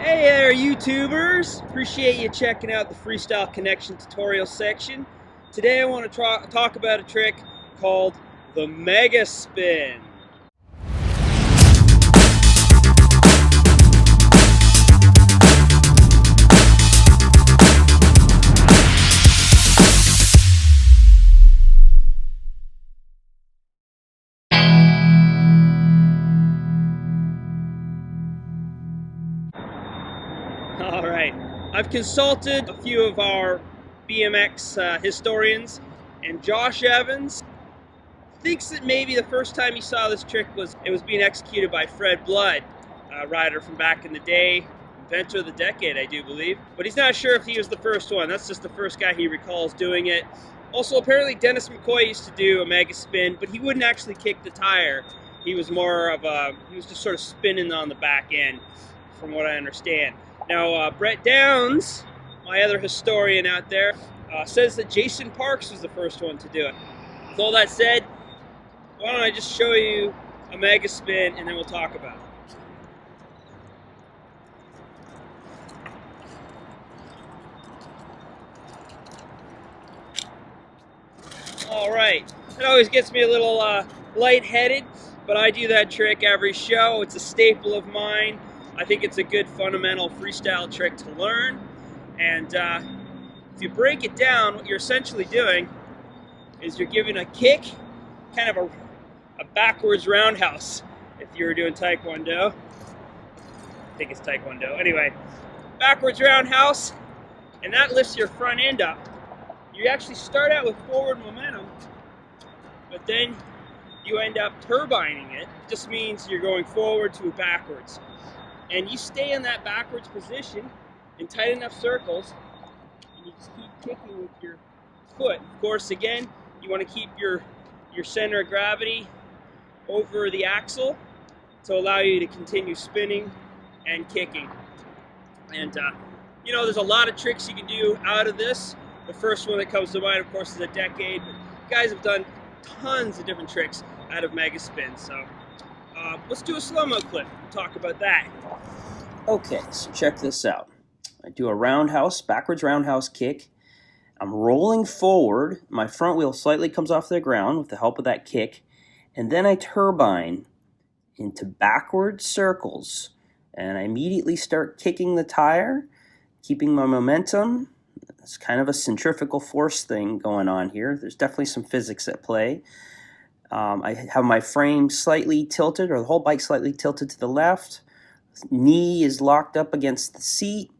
Hey there, YouTubers! Appreciate you checking out the Freestyle Connection tutorial section. Today I want to talk about a trick called the Megaspin. Alright, I've consulted a few of our BMX historians, and Josh Evans thinks that maybe the first time he saw this trick was being executed by Fred Blood, a rider from back in the day, inventor of the decade, I do believe. But he's not sure if he was the first one. That's just the first guy he recalls doing it. Also, apparently Dennis McCoy used to do a Megaspin, but he wouldn't actually kick the tire. He was more of he was just sort of spinning on the back end, from what I understand. Now, Brett Downs, my other historian out there, says that Jason Parks was the first one to do it. With all that said, why don't I just show you a Megaspin and then we'll talk about it. Alright, it always gets me a little lightheaded, but I do that trick every show. It's a staple of mine. I think it's a good fundamental freestyle trick to learn. And if you break it down, what you're essentially doing is you're giving a kick, kind of a backwards roundhouse if you were doing Taekwondo. I think it's Taekwondo. Anyway, backwards roundhouse, and that lifts your front end up. You actually start out with forward momentum, but then you end up turbining it. It just means you're going forward to backwards. And you stay in that backwards position in tight enough circles, and you just keep kicking with your foot. Of course, again, you want to keep your center of gravity over the axle to allow you to continue spinning and kicking. And you know, there's a lot of tricks you can do out of this. The first one that comes to mind, of course, is a decade. But guys have done tons of different tricks out of Megaspin. So let's do a slow-mo clip and talk about that. Okay, so check this out. I do a roundhouse, backwards roundhouse kick. I'm rolling forward. My front wheel slightly comes off the ground with the help of that kick. And then I turbine into backward circles. And I immediately start kicking the tire, keeping my momentum. It's kind of a centrifugal force thing going on here. There's definitely some physics at play. I have my frame slightly tilted, or the whole bike slightly tilted to the left. Knee is locked up against the seat.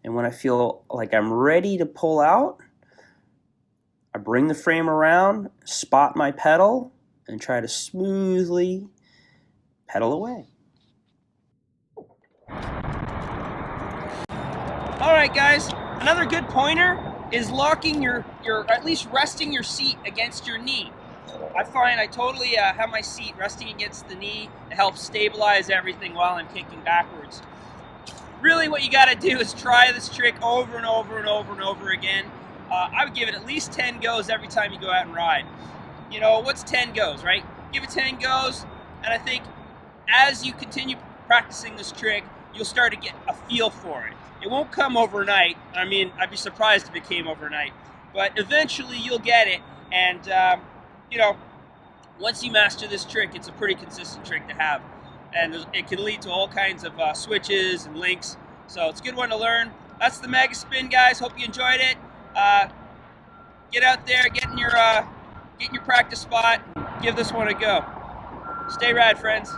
And when I feel like I'm ready to pull out, I bring the frame around, spot my pedal, and try to smoothly pedal away. Alright guys, another good pointer is locking your at least resting your seat against your knee. I find I totally have my seat resting against the knee. It helps stabilize everything while I'm kicking backwards. Really what you got to do is try this trick over and over and over and over again. I would give it at least 10 goes every time you go out and ride. You know, what's 10 goes, right? Give it 10 goes, and I think as you continue practicing this trick, you'll start to get a feel for it. It won't come overnight. I mean, I'd be surprised if it came overnight. But eventually you'll get it, and you know, once you master this trick, it's a pretty consistent trick to have. And it can lead to all kinds of switches and links. So it's a good one to learn. That's the Megaspin, guys. Hope you enjoyed it. Get out there, get in your practice spot, give this one a go. Stay rad, friends.